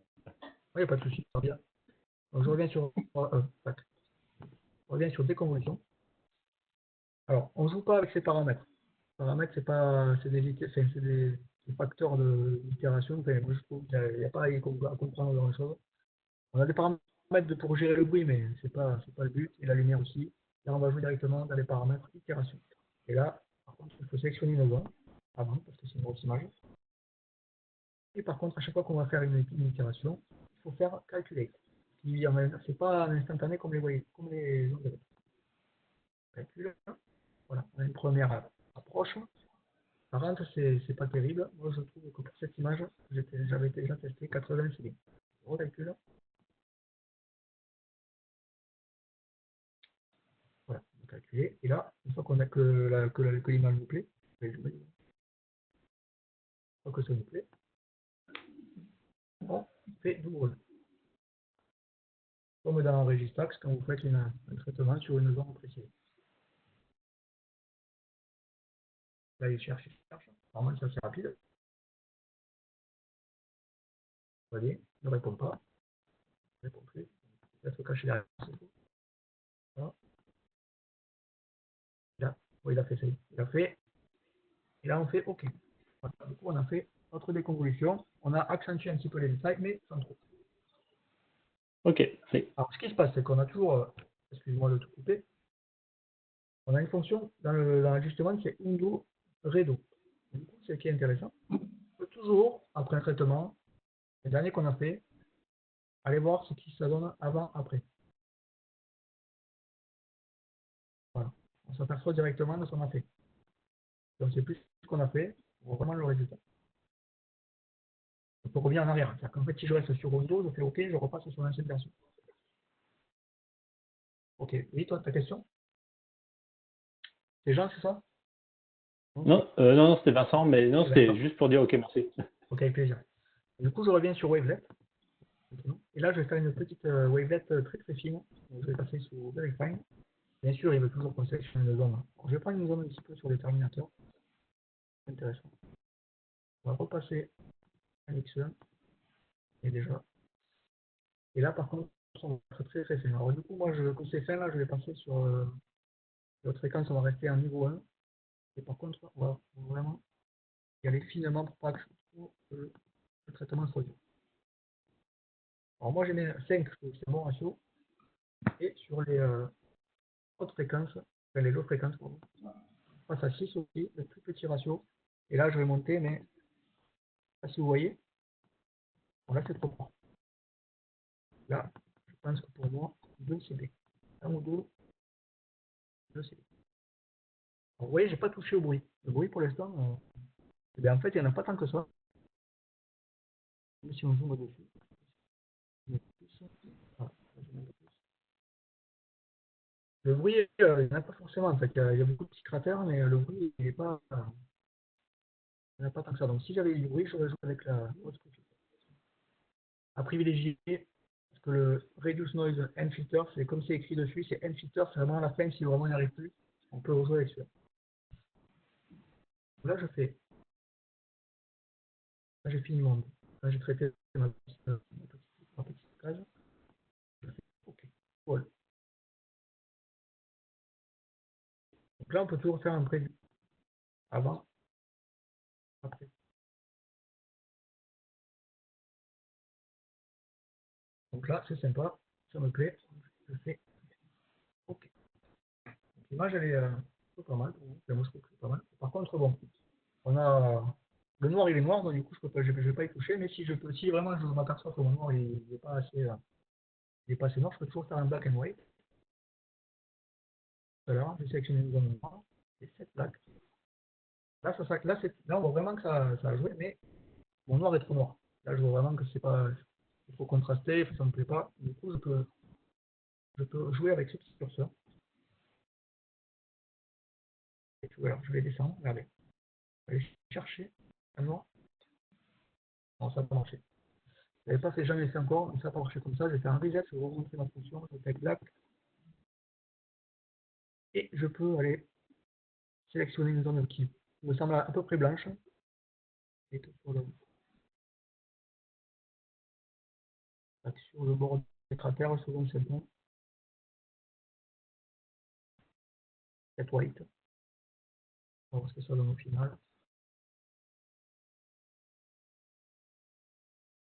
Il n'y a pas de souci, bien. Donc je reviens sur déconvolution. Alors, on ne joue pas avec ces paramètres. Les paramètres, c'est des facteurs d'itération. Enfin, moi, je trouve qu'il n'y a pas à comprendre grand chose. On a des paramètres pour gérer le bruit, mais ce n'est pas le but. Et la lumière aussi. Là, on va jouer directement dans les paramètres itération. Et là, par contre, il faut sélectionner une zone avant, parce que c'est une grosse image. Et par contre, à chaque fois qu'on va faire une itération, il faut faire calculate. Ce n'est pas un instantané comme les ondes. Calcul. Voilà, on a une première approche. Par contre, c'est pas terrible. Moi, je trouve que pour cette image, j'avais déjà testé 80 cm. On recalcule. Voilà, on calcule. Et là, une fois qu'on a que l'image nous plaît, une fois que ça nous plaît, on fait double. Comme dans un Registax quand vous faites un traitement sur une zone précise. Là, il cherche. Normalement, c'est assez rapide. Vous voyez, il ne répond pas. Il ne répond plus. Il va se cacher derrière. Voilà. Là, oui, il a fait ça. Il a fait. Et là, on fait OK. Voilà. Du coup, on a fait notre déconvolution. On a accentué un petit peu les détails, mais sans trop. OK, c'est. Alors, ce qui se passe, c'est qu'on a toujours, excuse-moi de tout couper, on a une fonction dans l'ajustement qui est undo redo. Du coup, c'est ce qui est intéressant. On peut toujours, après un traitement, le dernier qu'on a fait, aller voir ce qui se donne avant, après. Voilà. On s'aperçoit directement de ce qu'on a fait. Donc, c'est plus ce qu'on a fait, on voit vraiment le résultat. On peut revenir en arrière. C'est-à-dire qu'en fait, si je reste sur Windows, je fais OK, je repasse sur l'ancienne version. OK. Oui, toi, ta question? C'est Jean, c'est ça? Non, c'était Vincent, mais non, c'était juste pour dire OK, merci. OK, avec plaisir. Du coup, je reviens sur Wavelet. Et là, je vais faire une petite wavelet très très fine. Donc, je vais passer sous Very Fine. Bien sûr, il veut toujours qu'on sélectionne une zone. Alors, je vais prendre une zone un petit peu sur le terminateur. C'est intéressant. On va repasser à Nixon. Et déjà. Et là, par contre, on va être très très fin. Alors, du coup, moi, comme c'est fin, là, je vais passer sur l'autre fréquence. On va rester en niveau 1. Et par contre, on va vraiment y aller finement pour pas que le traitement soit dur. Alors, moi, j'ai mis 5, c'est mon ratio. Et sur les hautes fréquences, enfin, les low fréquences, pardon, on passe à 6 aussi, le plus petit ratio. Et là, je vais monter, mais je sais pas si vous voyez. Bon, là, c'est trop fort. Là, je pense que pour moi, 2 c'est bien. 1 ou 2, 2 c'est bien. Alors, vous voyez, j'ai pas touché au bruit. Le bruit, pour l'instant, eh bien, en fait, il n'y en a pas tant que ça. Même si on zoome dessus. Voilà, le bruit, il n'y en a pas forcément. En fait, il y a beaucoup de petits cratères, mais le bruit, il n'est pas. Il n'y en a pas tant que ça. Donc, si j'avais eu du bruit, j'aurais joué avec la haute structure. À privilégier, parce que le Reduce Noise End Filter, c'est comme c'est écrit dessus, c'est End Filter, c'est vraiment à la fin, si vraiment il n'y arrive plus, on peut rejouer avec celui-là. Là, je fais. Là, j'ai fini mon. Là, j'ai traité ma petite case. Je fais OK. Voilà. Donc là, on peut toujours faire un prévu. Avant, après. Donc là, c'est sympa, ça me plaît. Je fais OK. L'image, elle est pas mal. Moi, je trouve que c'est pas mal. Par contre, bon, on a. Le noir, il est noir, donc du coup, je vais pas y toucher, mais si vraiment je m'aperçois que mon noir, il n'est pas assez. Il est pas assez noir, je peux toujours faire un black and white. Tout à l'heure, j'ai sélectionné une zone noire, et 7 black. Là, là, on voit vraiment que ça a joué, mais mon noir est trop noir. Là, je vois vraiment que c'est pas. Il faut contraster, ça ne me plaît pas. Du coup, je peux jouer avec ce petit curseur. Et voilà, je vais descendre, regardez. Je vais aller chercher un noir. Non, ça n'a pas marché. Je n'avais pas fait jamais fait encore, donc ça n'a pas marché comme ça. Je vais faire un reset, je vais vous montrer ma fonction. Je vais faire black. Et je peux aller sélectionner une zone qui me semble à peu près blanche. Et sur le bord des cratères, selon cette zone. Cette white. On va voir ce que ça donne au final.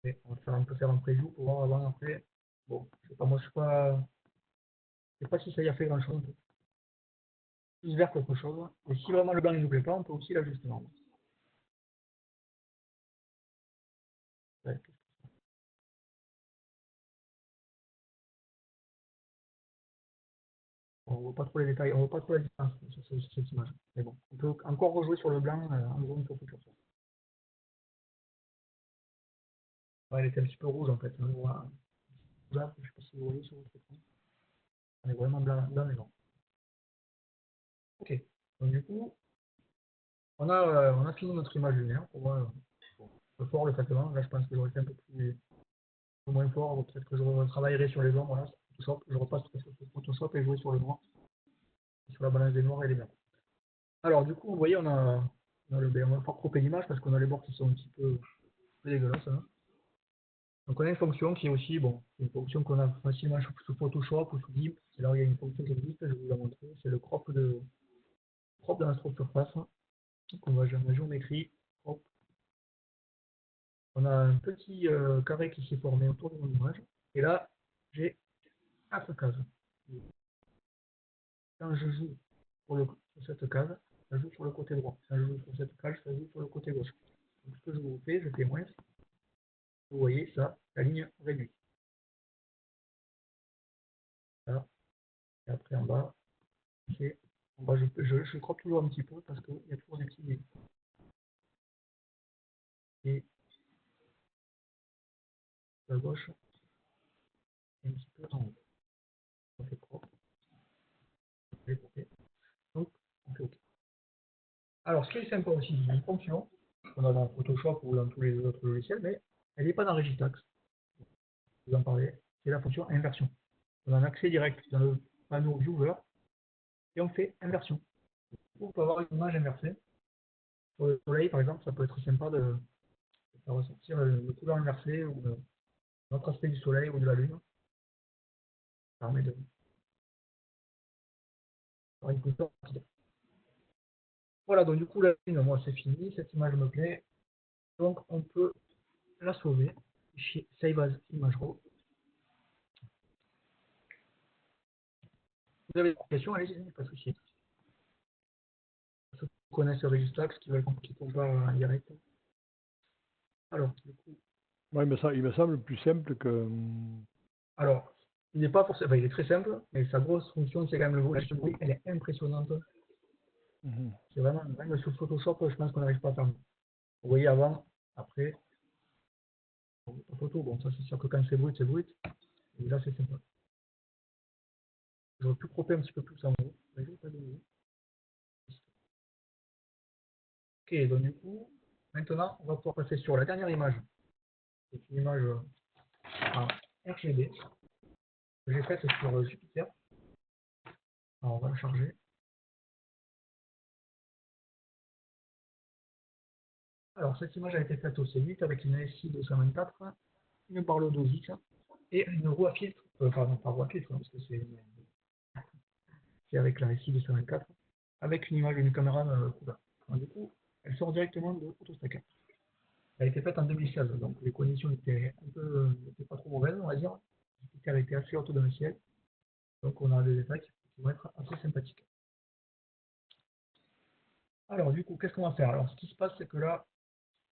Et on peut faire un preview pour voir avant, après. Bon, je sais pas, moi je sais pas si ça y a fait grand chose. Plus vert qu'autre chose. Et si vraiment le blanc ne nous plaît pas, on peut aussi l'ajuster. Ouais. On ne voit pas trop les détails, on ne voit pas trop la distance sur cette image. Mais bon, on peut encore rejouer sur le blanc en zone sur futur. Ouais, elle était un petit peu rouge en fait. On voit là, je ne sais pas si vous voyez sur votre écran. Elle est vraiment blanc et blanc. Ok. Donc du coup, on a fini notre image lunaire. Pour moi, un peu fort le traitement. Là, je pense que j'aurais fait un peu moins fort. Peut-être que je retravaillerai sur les ombres. Là, sur Photoshop. Je repasse sur Photoshop et jouer sur le noir. Sur la balance des noirs et des blancs. Alors du coup, vous voyez, on va faire cropper l'image parce qu'on a les bords qui sont un petit peu dégueulasses. Hein. Donc on a une fonction qui est aussi, bon, une fonction qu'on a facilement sous Photoshop ou sous GIMP. C'est là où il y a une fonction qui existe, je vais vous la montrer. C'est le crop de la stroke surface. Donc on va dans la géométrie, crop. On a un petit carré qui s'est formé autour de mon image. Et là, j'ai 4 cases. Quand je joue sur cette case, ça joue sur le côté droit. Quand je joue sur cette case, ça joue sur le côté gauche. Donc ce que je vous fais, je fais moins. Vous voyez ça, la ligne réduite. Là. Et après en bas, c'est en bas, je croppe toujours un petit peu parce qu'il y a toujours des petits et à gauche et un petit peu en haut. On fait propre. Donc, on fait OK. Alors, ce qui est sympa aussi, c'est une fonction qu'on a dans Photoshop ou dans tous les autres logiciels, mais elle n'est pas dans Regitax. Vous en parlez, c'est la fonction inversion. On a un accès direct dans le panneau Viewer et on fait inversion. On peut avoir une image inversée. Sur le soleil, par exemple, ça peut être sympa de faire ressortir une couleur inversée ou notre aspect du soleil ou de la lune. Ça permet de faire une couleur rapide. Voilà, donc du coup, la lune, moi, c'est fini. Cette image me plaît. Donc, on peut la sauver chez Save as Image Raw. Vous avez des questions, allez-y, pas de souci. Ceux qui connaissent le Registax, qui comparent en direct. Alors, du coup. Ouais, mais ça, il me semble plus simple que. Alors, il n'est pas forcément. Enfin, il est très simple, mais sa grosse fonction, c'est quand même le bruit. La bruit, elle est impressionnante. C'est vraiment. Même sur Photoshop, je pense qu'on n'arrive pas à faire. Vous voyez avant, après. La photo, bon, ça c'est sûr que quand c'est brut, c'est brut. Et là, c'est sympa. J'aurais pu cropper un petit peu plus en haut, mais je vais pas donner. Ok, donc du coup, maintenant, on va pouvoir passer sur la dernière image. C'est une image en RGB que j'ai faite sur Jupyter. Alors, on va la charger. Alors, cette image a été faite au C8 avec une SI 224, une barre Lodosis et une roue à filtre. Pardon, pas roue à filtre, parce que c'est avec la SI 224, avec une image d'une caméra couleur. Du coup, elle sort directement de AutoStacker. Elle a été faite en 2016, donc les conditions étaient n'étaient pas trop mauvaises, on va dire. Elle était assez haute dans le ciel, donc on a des détails qui vont être assez sympathiques. Alors du coup, qu'est-ce qu'on va faire? Alors ce qui se passe, c'est que là,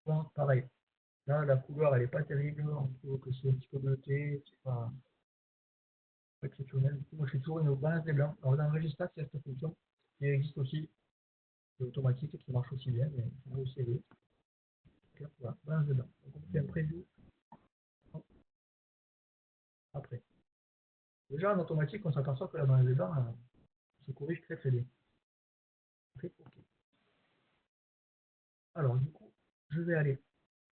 bon, pareil, là la couleur elle n'est pas terrible, on trouve que c'est un petit peu bleuté, c'est pas exceptionnel. Du coup, moi je fais toujours une balance des blancs. Alors dans le Registax, il y a cette fonction qui existe aussi, qui est automatique et qui marche aussi bien, mais c'est au CV. Voilà, balance des blancs. Donc on fait un preview après. Déjà en automatique, on s'aperçoit que la balance des blancs se corrige très très bien. OK. Alors du coup, je vais aller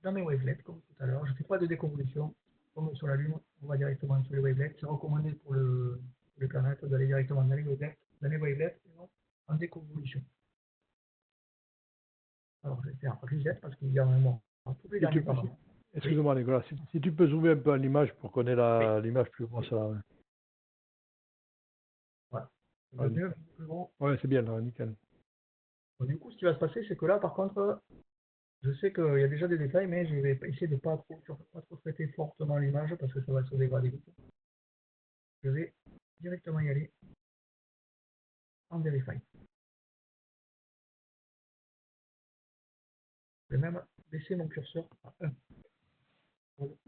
dans mes wavelets comme tout à l'heure. Je ne fais pas de déconvolution. Comme sur la Lune, on va directement sur les wavelets. C'est recommandé pour les planètes d'aller directement dans les wavelets et non en déconvolution. Alors je vais faire reset parce qu'il y a un moment. Tous les derniers paramètres. Excuse-moi, Nicolas, si tu peux zoomer un peu à l'image pour qu'on ait l'image plus grosse là. Ouais. Voilà. Ouais, mieux, plus gros. Ouais, c'est bien là, nickel. Bon, du coup, ce qui va se passer, c'est que là, par contre, je sais qu'il y a déjà des détails, mais je vais essayer de ne pas trop traiter fortement l'image parce que ça va se dégrader vite. Je vais directement y aller en Verify. Je vais même baisser mon curseur à 1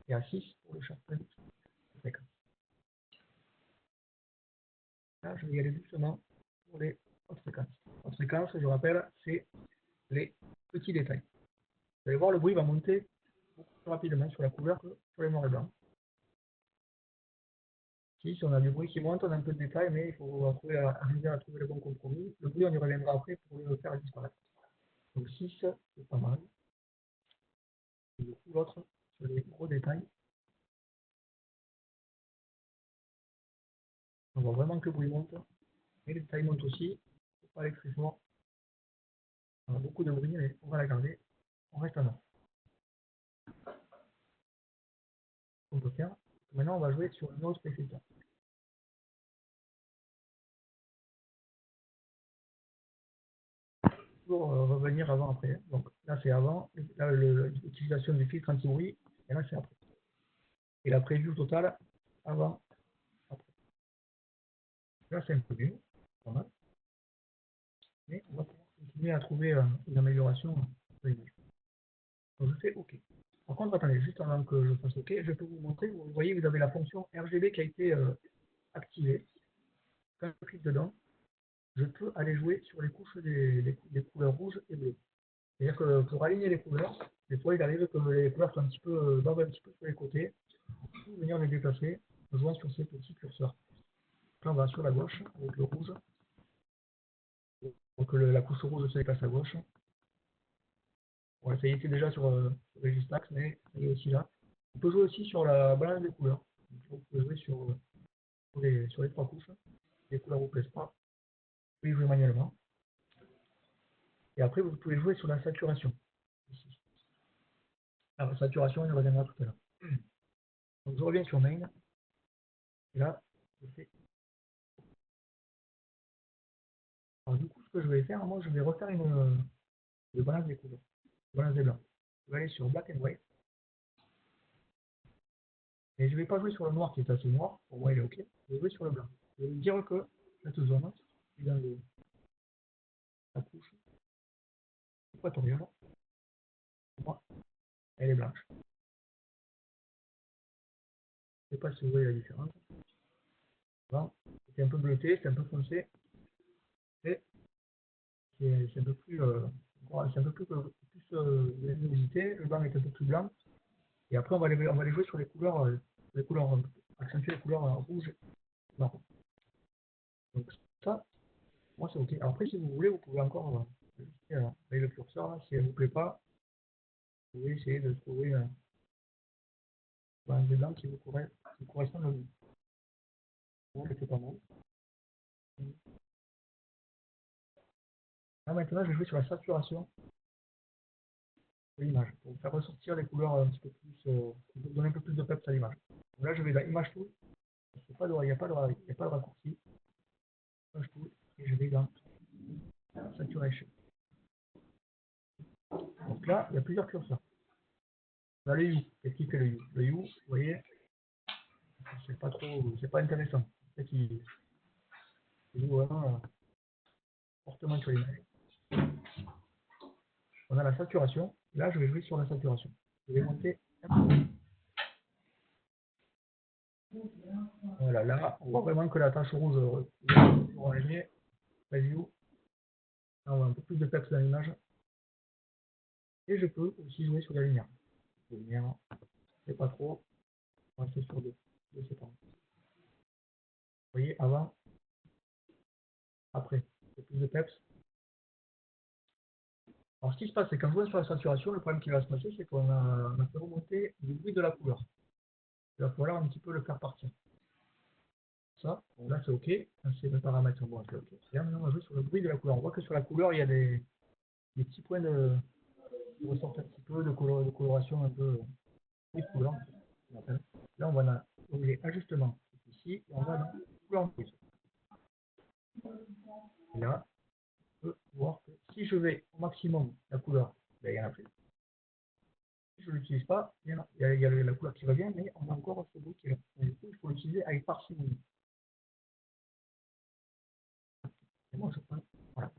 et à 6 pour le sharpen. Là, je vais y aller doucement pour les hautes fréquences. Haute fréquence, je rappelle, c'est les petits détails. Vous allez voir, le bruit va monter beaucoup plus rapidement sur la couleur que sur les noirs et blancs. Ici, si on a du bruit qui monte, on a un peu de détail, mais il faut arriver à trouver le bon compromis. Le bruit, on y reviendra après pour le faire disparaître. Donc 6, c'est pas mal. Et du coup, l'autre, sur les gros détails, on voit vraiment que le bruit monte. Et les détails montent aussi. Il ne faut pas aller très fort. On a beaucoup de bruit, mais on va la garder. On reste en bas. On peut faire. Maintenant, on va jouer sur une autre précédent. Toujours revenir avant après. Donc là, c'est avant. Là, l'utilisation du filtre anti-bruit. Et là, c'est après. Et la preview totale, avant, après. Là, c'est un peu mieux. Pas mal. Mais on va pouvoir continuer à trouver une amélioration de l'image. Donc, je fais OK. Par contre, attendez, juste avant que je fasse OK, je peux vous montrer. Vous voyez, vous avez la fonction RGB qui a été activée. Quand je clique dedans, je peux aller jouer sur les couches des couleurs rouges et bleues. C'est-à-dire que pour aligner les couleurs, des fois il arrive que les couleurs sont un petit peu doivent un petit peu sur les côtés. Pour venir les déplacer en jouant sur ces petits curseurs. Là on va sur la gauche avec le rouge. Donc la couche rouge se déplace à gauche. Bon, ça y était déjà sur Registax, mais elle est aussi là. On peut jouer aussi sur la balance des couleurs. Donc, vous pouvez jouer sur les trois couches. Les couleurs ne vous plaisent pas. Vous pouvez jouer manuellement. Et après, vous pouvez jouer sur la saturation. Ici. Alors, la saturation, on y reviendra tout à l'heure. Donc, je reviens sur Main. Et là, je fais. Alors, du coup, ce que je vais faire, moi, je vais refaire une balance des couleurs. Balance des blancs. Je vais aller sur Black and White. Et je ne vais pas jouer sur le noir qui est assez noir. Pour moi, il est OK. Je vais jouer sur le blanc. Je vais dire que cette zone, est dans la couche équatoriale. Pour moi, elle est blanche. Je ne sais pas si vous voyez la différence. Bon, c'est un peu bleuté, c'est un peu foncé. Et c'est un peu plus, c'est un peu plus de luminosité. Le blanc est un peu plus blanc. Et après, on va aller jouer sur les couleurs, accentuer les couleurs rouge et marron. Donc ça, moi c'est OK. Alors, après, si vous voulez, vous pouvez encore ajuster avec le curseur. Là, si elle ne vous plaît pas, vous pouvez essayer de trouver des blancs qui vous correspondent au mieux. Bon, c'est pas mal. Là, maintenant, je vais jouer sur la saturation de l'image pour faire ressortir les couleurs un petit peu plus, pour donner un peu plus de peps à l'image. Là, je vais dans Image Tool. Il n'y a pas de raccourci. Image Tool. Et je vais dans Saturation. Donc là, il y a plusieurs curseurs. Dans le U, qu'est-ce qui fait le U? Le U, vous voyez, c'est pas intéressant. En fait, il joue vraiment fortement sur l'image. On a la saturation. Là, je vais jouer sur la saturation. Je vais monter un peu. Voilà, là, on voit vraiment que la tache rouge orangée, preview. Là, on voit un peu plus de peps dans l'image. Et je peux aussi jouer sur la lumière. La lumière, c'est pas trop. On va rester sur deux séquences. Vous voyez, avant, après, c'est plus de peps. Alors, ce qui se passe, c'est qu'en jouant sur la saturation, le problème qui va se passer, c'est qu'on a fait remonter du bruit de la couleur. Il va falloir un petit peu le faire partir. Ça, bon, là c'est OK. C'est le paramètre, bon, c'est OK. Et là, maintenant, on va jouer sur le bruit de la couleur. On voit que sur la couleur, il y a des petits points qui ressortent un petit peu de coloration, un peu de couleur. Là, on va dans l'onglet ajustement ici, et on va dans couleur brute. Et là, on peut voir que si je vais au maximum la couleur, ben, il y en a plus. Si je ne l'utilise pas, il y a la couleur qui revient, mais on a encore ce bruit qui est là. Et du coup, il faut l'utiliser avec parcimonie. Et moi, je prends, voilà.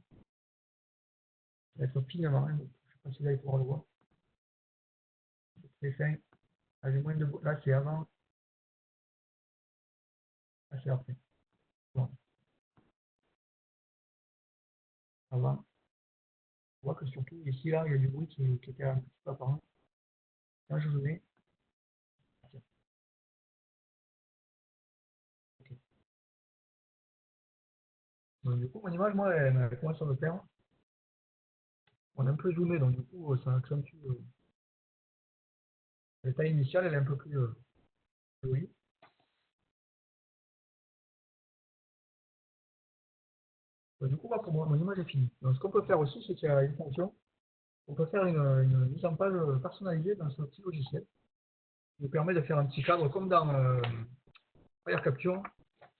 Ça va être finement, hein, donc, je ne sais pas si là, il faudra le voir. C'est fin. Là, j'ai moins de... Là, c'est avant. Là, c'est après. Bon. Avant. On voit que surtout, ici, là, il y a du bruit qui était un petit peu apparent. Là, je vous mets. OK. Donc, du coup, mon image, moi, elle commence à me plaire. On est un peu zoomé, donc du coup, ça accentue. La taille initiale, elle est un peu plus jolie. Du coup, pour moi, mon image est finie. Donc, ce qu'on peut faire aussi, c'est qu'il y a une fonction. On peut faire une mise en page personnalisée dans ce petit logiciel. Qui nous permet de faire un petit cadre comme dans Fire Capture,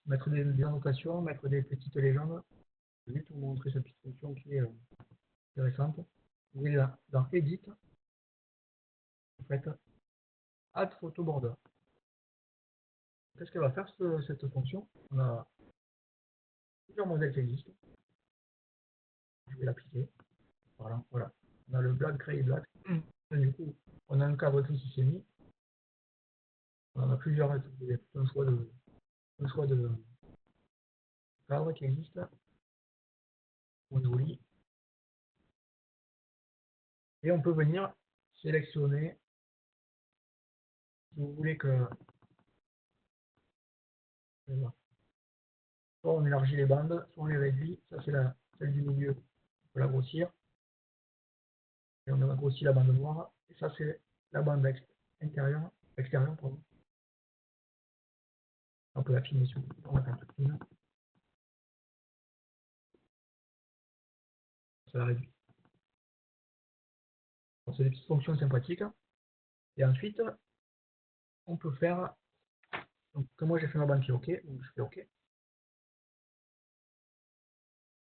mettre des annotations, mettre des petites légendes. Je vais juste vous montrer cette petite fonction qui est intéressante. Vous voyez là, dans Edit, vous faites Add Photo Border. Qu'est-ce qu'elle va faire cette fonction? On a plusieurs modèles qui existent. Je vais l'appliquer. Voilà, voilà. On a le black, gray, black. Et du coup, on a un cadre qui s'est mis. On en a plusieurs. Il y a tout un choix de cadre qui existe. On joli. Et on peut venir sélectionner si vous voulez que soit on élargit les bandes, soit on les réduit. Ça c'est celle du milieu. On peut la grossir. Et on a grossi la bande noire. Et ça c'est la bande extérieure. Pardon. On peut l'affiner sur on va faire toute fine. Ça la réduit. C'est des petites fonctions sympathiques. Et ensuite, on peut faire. Donc, comme moi j'ai fait ma bande qui est OK, donc je fais OK.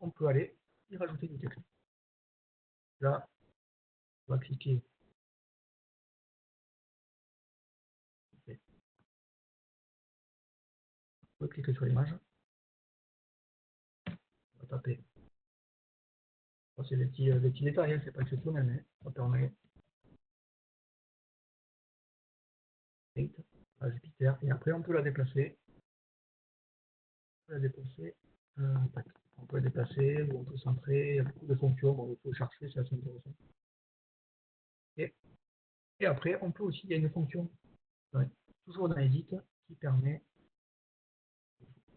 On peut aller y rajouter du texte. Là, on va cliquer. Okay. On peut cliquer sur l'image. On va taper. Bon, c'est des petits détails, hein, c'est pas exceptionnel, mais ça permet. À Jupiter. Et après, on peut la déplacer. On peut la déplacer. On peut la déplacer, ou on peut centrer. Il y a beaucoup de fonctions. Bon, il faut chercher, c'est assez intéressant. Et après, on peut aussi, il y a une fonction, toujours dans Edit, qui permet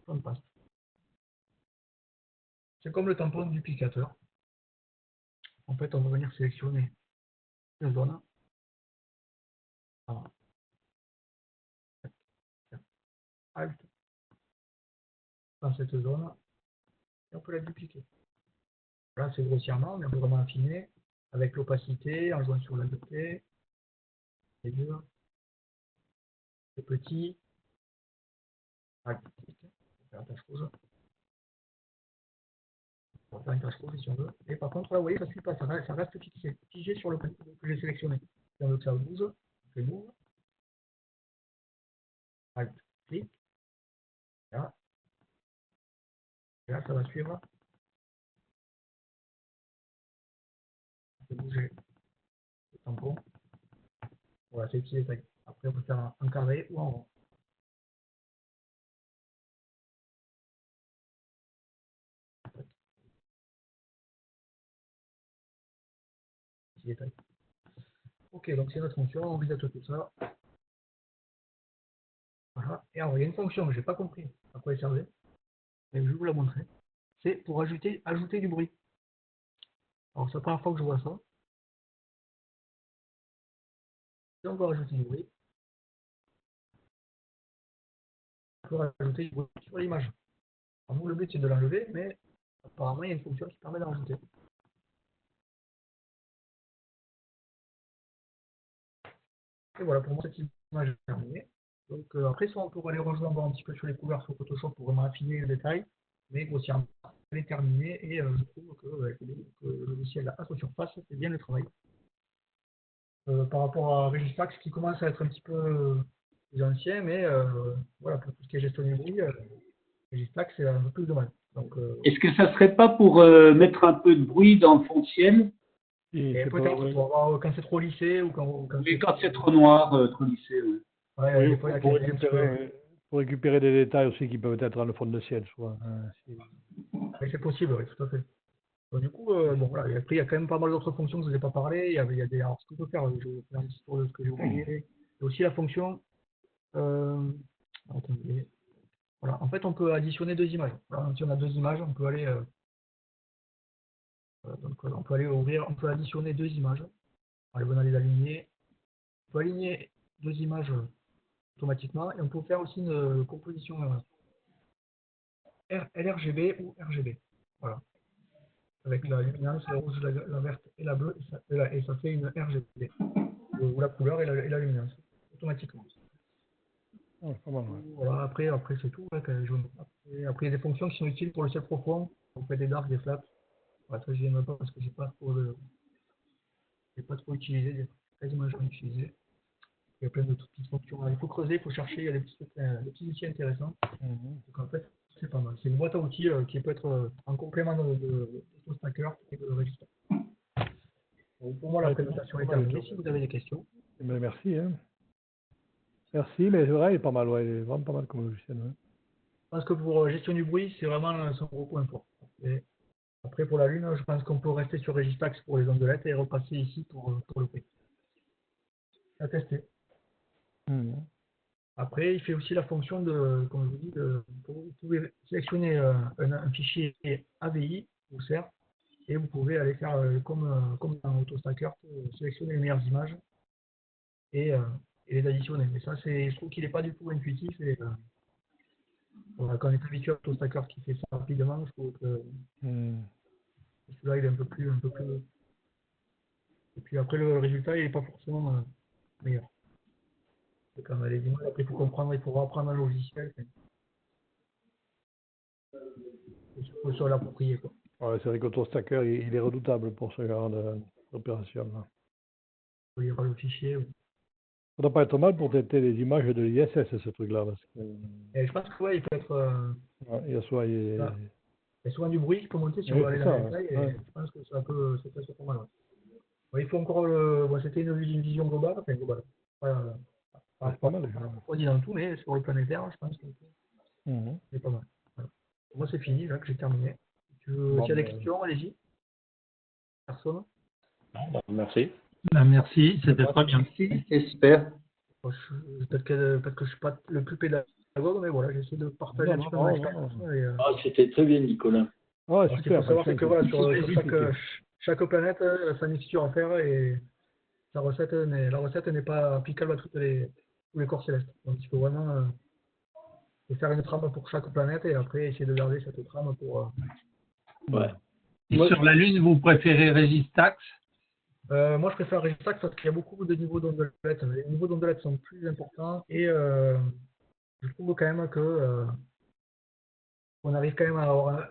de paste. C'est comme le tampon du duplicateur. En fait, on va venir sélectionner une zone. Alt dans cette zone. Et on peut la dupliquer. Là, c'est grossièrement, mais on peut vraiment affiner avec l'opacité, en jouant sur la dureté. C'est dur. C'est petit. Alt, clic. On va faire une tâche rouge. On va faire une tâche rouge si on veut. Et par contre, là, vous voyez, ça ne suit pas. Ça reste figé sur le que j'ai sélectionné. Si on veut que ça bouge, on fait move. Alt, clic. Là. Et là, ça va suivre. On peut bouger le tampon. Voilà, c'est le petit détail. Après, on peut faire un carré ou en rond. Petit détail. Ok, donc c'est notre fonction, on visite tout ça. Voilà. Et alors, il y a une fonction que je n'ai pas compris à quoi elle servait, mais je vais vous la montrer. C'est pour ajouter du bruit. Alors, c'est la première fois que je vois ça. Si on veut rajouter du bruit, on peut rajouter du bruit sur l'image. Alors, nous, le but, c'est de l'enlever, mais apparemment, il y a une fonction qui permet d'en rajouter. Et voilà, pour moi, cette image est terminée. Donc, après, ça, on peut aller rejoindre un petit peu sur les couleurs sur Photoshop pour vraiment affiner le détail. Mais grossièrement, elle est terminée et je trouve que le logiciel à surface fait bien le travail. Par rapport à Registax qui commence à être un petit peu plus ancien, mais voilà, pour tout ce qui est gestion du bruit, Registax c'est un peu plus de mal. Est-ce que ça serait pas pour mettre un peu de bruit dans le fond de ciel? Et peut-être pour avoir quand c'est trop lissé ou quand c'est trop noir, trop lissé. Ouais, pour récupérer des détails aussi qui peuvent être dans le fond de ciel, soit. C'est possible, oui, tout à fait. Donc, du coup, bon, voilà, et après, il y a quand même pas mal d'autres fonctions que je ne vous ai pas parlé. Il y a des, alors, ce qu'on peut faire, je vais vous faire un petit tour de ce que j'ai oublié. Il y a aussi la fonction, attendez, Voilà. En fait, on peut additionner 2 images. Voilà, si on a 2 images, on peut aller, on peut aller ouvrir, on peut additionner 2 images. Allez, on va les aligner. On peut aligner 2 images automatiquement et on peut faire aussi une composition LRGB ou RGB. Voilà. Avec la luminance, la rouge, la verte et la bleue, et ça fait une RGB. Ou la couleur et la luminance, automatiquement. Ouais, pas mal, ouais. Voilà, après c'est tout. Ouais, après, il y a des fonctions qui sont utiles pour le ciel profond. On fait des darks, des flaps. Voilà, ça, je n'aime pas parce que j'ai pas trop utilisé, quasiment jamais utilisé. Il y a plein de petites fonctions. Il faut creuser, il faut chercher, il y a des petits outils intéressants. Donc en fait, c'est pas mal. C'est une boîte à outils qui peut être en complément de Stacker et de Register. Donc, pour moi, la présentation est terminée. Si vous avez des questions. Mais merci. Hein. Merci, mais c'est vrai, il est pas mal. Ouais, il est vraiment pas mal comme logiciel. Ouais. Je pense que pour gestion du bruit, c'est vraiment son gros point fort. Et après, pour la Lune, je pense qu'on peut rester sur Registax pour les ondelettes et repasser ici pour le bruit. À tester. Après, il fait aussi la fonction de, comme je vous dis, vous pouvez sélectionner un fichier AVI ou CER et vous pouvez aller faire comme dans AutoStacker, sélectionner les meilleures images et les additionner. Mais ça, je trouve qu'il n'est pas du tout intuitif. Et, quand on est habitué à AutoStacker qui fait ça rapidement, je trouve que celui-là, il est un peu plus. Et puis après, le résultat, il n'est pas forcément meilleur. Quand on a les images, après, il faut comprendre, il faut reprendre un logiciel. Il faut se l'approprier. Ouais, c'est vrai qu'AutoStacker, il est redoutable pour ce genre d'opération. Il faut lire le fichier. Ça ne doit pas être mal pour traiter les images de l'ISS, ce truc-là. Parce que... Et je pense que ouais, il peut être. Il y a souvent, il y a souvent du bruit qui peut monter si on va aller dans les détails. Et je pense que ça peut être pas mal. Ouais. Ouais, il faut encore c'était une vision globale. Enfin, globale. Pas mal. On dit dans tout, mais sur le planétaire, je pense que c'est pas mal. Voilà. Moi, c'est fini, là, que j'ai terminé. S'il y a des questions, allez-y. Personne? Merci. Merci, c'était très bien. C'est super. Peut-être que je ne suis pas le plus pédagogue, mais voilà, j'essaie de partager un petit peu mon expérience. C'était très bien, Nicolas. Oh, super. Ce qu'il faut savoir, c'est que voilà, sur chaque planète, sa mixture à faire et la recette n'est pas applicable à tous les corps célestes. Donc il faut vraiment faire une trame pour chaque planète et après essayer de garder cette trame pour. Ouais. Et sur la Lune, vous préférez Registax? Moi, je préfère Registax parce qu'il y a beaucoup de niveaux d'ondelettes. Les niveaux d'ondelettes sont plus importants et je trouve quand même que on arrive quand même à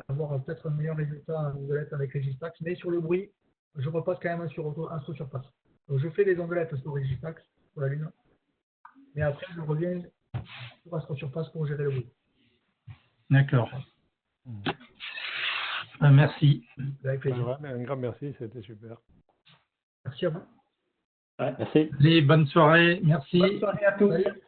avoir peut-être un meilleur résultat en ondelettes avec Registax. Mais sur le bruit, je repasse quand même sur surface. Donc, je fais les ondelettes sur Registax, sur la Lune. Mais après, je reviens sur AstroSurface pour gérer le bruit. D'accord. Merci. Avec plaisir. Un grand merci, c'était super. Merci à vous. Ouais, merci. Allez, bonne soirée. Merci. Bonne soirée à tous. Salut.